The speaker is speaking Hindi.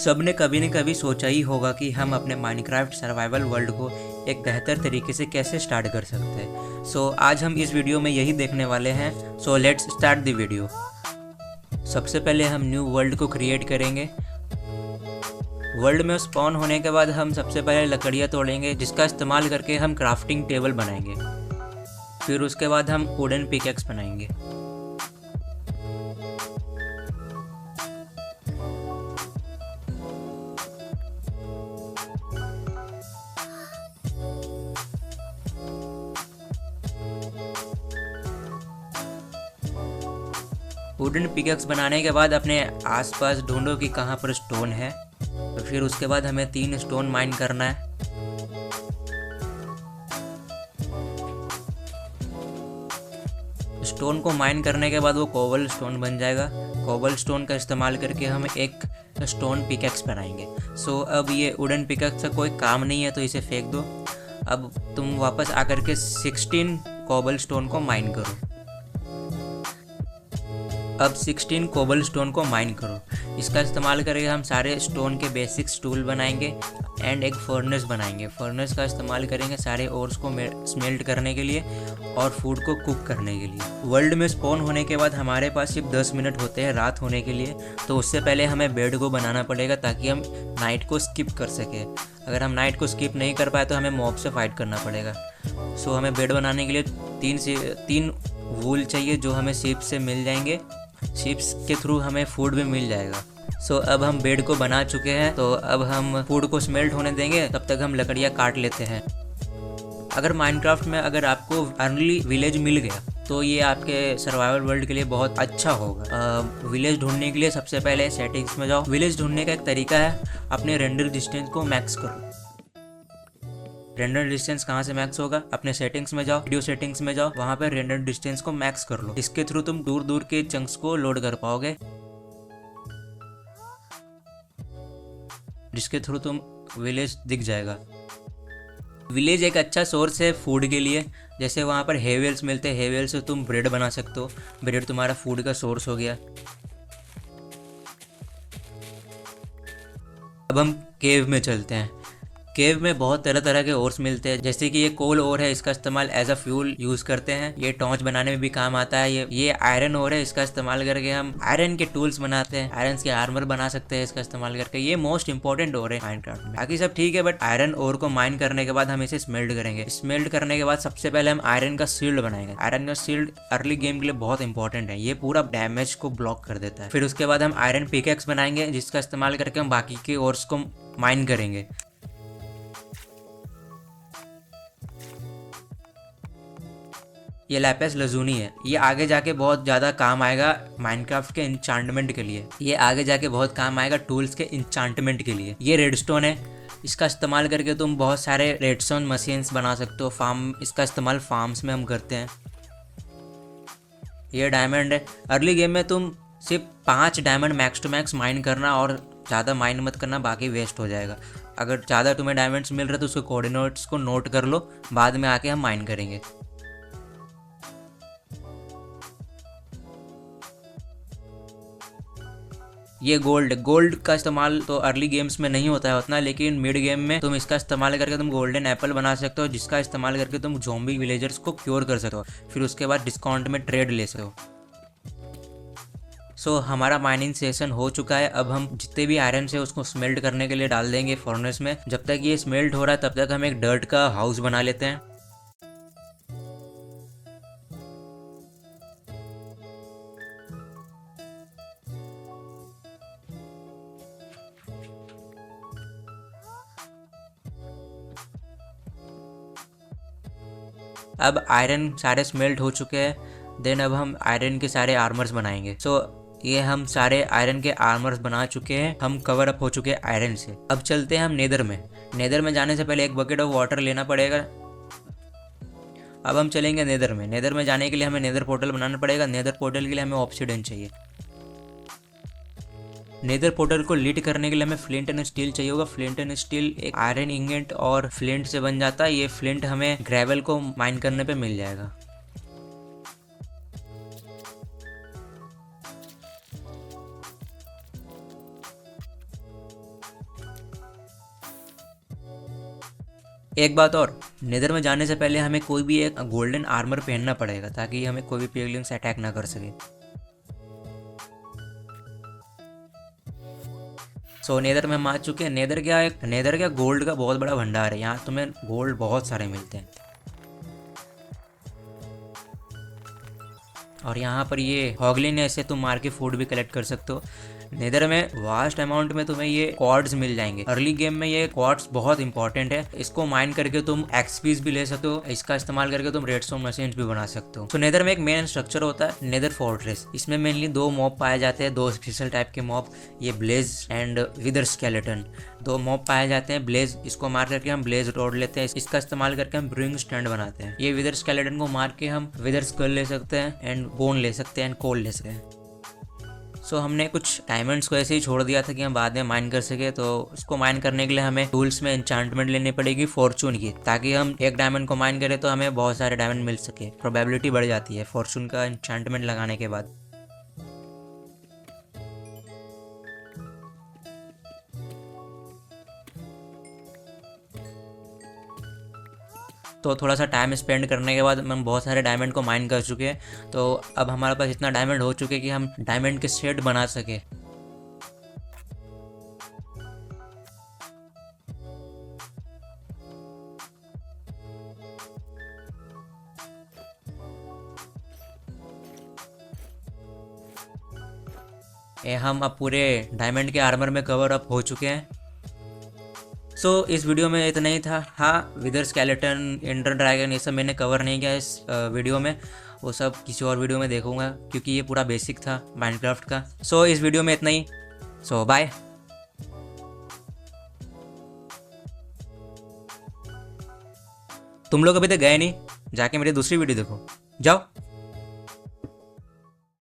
सबने कभी न कभी सोचा ही होगा कि हम अपने माइनक्राफ्ट सर्वाइवल वर्ल्ड को एक बेहतर तरीके से कैसे स्टार्ट कर सकते हैं। आज हम इस वीडियो में यही देखने वाले हैं। Let's start the video. सबसे पहले हम न्यू वर्ल्ड को क्रिएट करेंगे। वर्ल्ड में स्पॉन होने के बाद हम सबसे पहले लकड़ियाँ तोड़ेंगे, जिसका इस्तेमाल करके हम क्राफ्टिंग टेबल बनाएंगे। फिर उसके बाद हम वुडन पिकैक्स बनाएंगे। वुडन पिकैक्स बनाने के बाद अपने आसपास ढूंढो कि कहाँ पर स्टोन है। तो फिर उसके बाद हमें 3 स्टोन माइन करना है। स्टोन को माइन करने के बाद वो कोबल स्टोन बन जाएगा। कोबल स्टोन का इस्तेमाल करके हम एक स्टोन पिकैक्स बनाएंगे। अब ये वुडन पिकैक्स का कोई काम नहीं है, तो इसे फेंक दो। अब तुम वापस आकर के 16 कोबल स्टोन को माइन करो। अब 16 कोबल स्टोन को माइन करो। इसका इस्तेमाल करके हम सारे स्टोन के बेसिक्स टूल बनाएंगे एंड एक फर्नेस बनाएंगे। फर्नेस का इस्तेमाल करेंगे सारे ओर्स को स्मेल्ट करने के लिए और फूड को कुक करने के लिए। वर्ल्ड में स्पॉन होने के बाद हमारे पास सिर्फ 10 मिनट होते हैं रात होने के लिए, तो उससे पहले हमें बेड को बनाना पड़ेगा ताकि हम नाइट को स्किप कर सकें। अगर हम नाइट को स्किप नहीं कर पाए तो हमें मॉब से फाइट करना पड़ेगा। हमें बेड बनाने के लिए 3 वूल चाहिए, जो हमें शिप से मिल जाएंगे। शिप्स के थ्रू हमें फूड भी मिल जाएगा। अब हम बेड को बना चुके हैं, तो अब हम फूड को स्मेल्ट होने देंगे। तब तक हम लकड़ियाँ काट लेते हैं। अगर माइनक्राफ्ट में अगर आपको अर्ली विलेज मिल गया तो ये आपके सर्वाइवल वर्ल्ड के लिए बहुत अच्छा होगा। विलेज ढूंढने के लिए सबसे पहले सेटिंग्स में जाओ। विलेज ढूंढने का एक तरीका है, अपने रेंडर डिस्टेंस को मैक्स करो। रेंडर डिस्टेंस कहाँ से मैक्स होगा? अपने सेटिंग्स में जाओ, वीडियो सेटिंग्स में जाओ, वहाँ पे रेंडर डिस्टेंस को मैक्स कर लो। इसके थ्रू तुम दूर दूर के चंक्स को लोड कर पाओगे, जिसके थ्रू तुम विलेज दिख जाएगा। विलेज एक अच्छा सोर्स है फूड के लिए। जैसे वहाँ पर हेवेल्स मिलते हैं, हेवेल से तुम ब्रेड बना सकते हो। ब्रेड तुम्हारा फूड का सोर्स हो गया। अब हम केव में चलते हैं। केव में बहुत तरह तरह के ओर्स मिलते हैं, जैसे कि ये कोल ओर है, इसका इस्तेमाल एज अ फ्यूल यूज करते हैं। ये टॉर्च बनाने में भी काम आता है। ये आयरन ओर है, इसका इस्तेमाल करके हम आयरन के टूल्स बनाते हैं, आयरन के आर्मर बना सकते हैं इसका इस्तेमाल करके। ये मोस्ट इंपॉर्टेंट ओर है माइनक्राफ्ट में। बाकी सब ठीक है, बट आयरन ओर को माइन करने के बाद हम इसे स्मेल्ट करेंगे। स्मेल्ट करने के बाद सबसे पहले हम आयरन का शील्ड बनाएंगे। आयरन का शील्ड अर्ली गेम के लिए बहुत इंपॉर्टेंट है, ये पूरा डैमेज को ब्लॉक कर देता है। फिर उसके बाद हम आयरन पिकैक्स बनाएंगे, जिसका इस्तेमाल करके हम बाकी के ओर्स को माइन करेंगे। ये लैपिस लज़ूनी है, ये आगे जाके बहुत ज़्यादा काम आएगा माइनक्राफ्ट के इंचांटमेंट के लिए। ये आगे जाके बहुत काम आएगा टूल्स के इंचांटमेंट के लिए। ये रेडस्टोन है, इसका इस्तेमाल करके तुम बहुत सारे रेडस्टोन मशीन्स बना सकते हो। इसका इस्तेमाल फार्म्स में हम करते हैं। ये डायमंड है। अर्ली गेम में तुम सिर्फ 5 diamond max to max mine करना, और ज़्यादा माइन मत करना, बाकी वेस्ट हो जाएगा। अगर ज़्यादा तुम्हें डायमंड्स मिल रहे तो उसके कोऑर्डिनेट्स को नोट कर लो, बाद में आके हम माइन करेंगे। ये गोल्ड का इस्तेमाल तो अर्ली गेम्स में नहीं होता है उतना, लेकिन मिड गेम में तुम इसका इस्तेमाल करके तुम गोल्डन एप्पल बना सकते हो, जिसका इस्तेमाल करके तुम ज़ॉम्बी विलेजर्स को क्योर कर सकते हो। फिर उसके बाद डिस्काउंट में ट्रेड ले सकते हो। हमारा माइनिंग सेशन हो चुका है। अब हम जितने भी आयरन से उसको स्मेल्ट करने के लिए डाल देंगे फर्नेस में। जब तक ये स्मेल्ट हो रहा है तब तक हम एक डर्ट का हाउस बना लेते हैं। अब आयरन सारे स्मेल्ट हो चुके हैं। देन अब हम आयरन के सारे आर्मर्स बनाएंगे। ये हम सारे आयरन के आर्मर्स बना चुके हैं। हम कवर अप हो चुके हैं आयरन से। अब चलते हैं हम नेदर में। नेदर में जाने से पहले एक बकेट ऑफ वाटर लेना पड़ेगा। अब हम चलेंगे नेदर में। नेदर में जाने के लिए हमें नेदर पोर्टल बनाना पड़ेगा। नेदर पोर्टल के लिए हमें ऑब्सिडियन चाहिए। नेदर पोर्टल को लीड करने के लिए हमें फ्लिंट एंड स्टील चाहिए होगा। फ्लिंट एंड स्टील एक आयरन इंगेट और फ्लिंट से बन जाता है। ये फ्लिंट हमें ग्रेवल को माइन करने पे मिल जाएगा। एक बात और, नेदर में जाने से पहले हमें कोई भी एक गोल्डन आर्मर पहनना पड़ेगा ताकि हमें कोई भी पिगलिंग्स अटैक ना कर सके। सो नेदर में हम आ चुके हैं। नेदर क्या गोल्ड का बहुत बड़ा भंडार है, यहाँ तुम्हें गोल्ड बहुत सारे मिलते हैं। और यहाँ पर ये हॉगलिन है, ऐसे तुम मार के फूड भी कलेक्ट कर सकते हो। नेदर में वास्ट अमाउंट में तुम्हें ये क्वार्ट्ज मिल जाएंगे। अर्ली गेम में ये क्वार्ट्ज बहुत इंपॉर्टेंट है, इसको माइन करके तुम एक्सपीज भी ले सकते हो, इसका इस्तेमाल करके तुम रेडस्टोन मशीन्स भी बना सकते हो। तो नेदर में एक मेन स्ट्रक्चर होता है नेदर फोर्ट्रेस। इसमें मेनली 2 मॉब पाए जाते हैं, 2 स्पेशल टाइप के मॉब, ये ब्लेज एंड विदर स्केलेटन। 2 मॉब पाए जाते हैं। ब्लेज, इसको मार करके हम ब्लेज रोड लेते हैं, इसका इस्तेमाल करके हम ब्रूइंग स्टैंड बनाते हैं। ये विदर स्केलेटन को मार के हम विदर स्कल ले सकते हैं एंड बोन ले सकते हैं एंड कोल ले सकते हैं। सो हमने कुछ डायमंड्स को ऐसे ही छोड़ दिया था कि हम बाद में माइन कर सके। तो उसको माइन करने के लिए हमें टूल्स में एन्चांटमेंट लेनी पड़ेगी फॉर्चून की, ताकि हम एक डायमंड को माइन करें तो हमें बहुत सारे डायमंड मिल सके। प्रोबेबिलिटी बढ़ जाती है फॉर्चून का एन्चांटमेंट लगाने के बाद। तो थोड़ा सा टाइम स्पेंड करने के बाद हम बहुत सारे डायमंड को माइन कर चुके हैं। तो अब हमारे पास इतना डायमंड हो चुके कि हम डायमंड के सेट बना सके। हम अब पूरे डायमंड के आर्मर में कवर अप हो चुके हैं। सो इस वीडियो में इतना ही था। हाँ, विदर स्केलेटन, एंडर ड्रैगन, ये सब मैंने कवर नहीं किया इस वीडियो में, वो सब किसी और वीडियो में देखूंगा क्योंकि ये पूरा बेसिक था माइनक्राफ्ट का। सो इस वीडियो में इतना ही। सो बाय। तुम लोग अभी तक गए नहीं, जाके मेरी दूसरी वीडियो देखो, जाओ।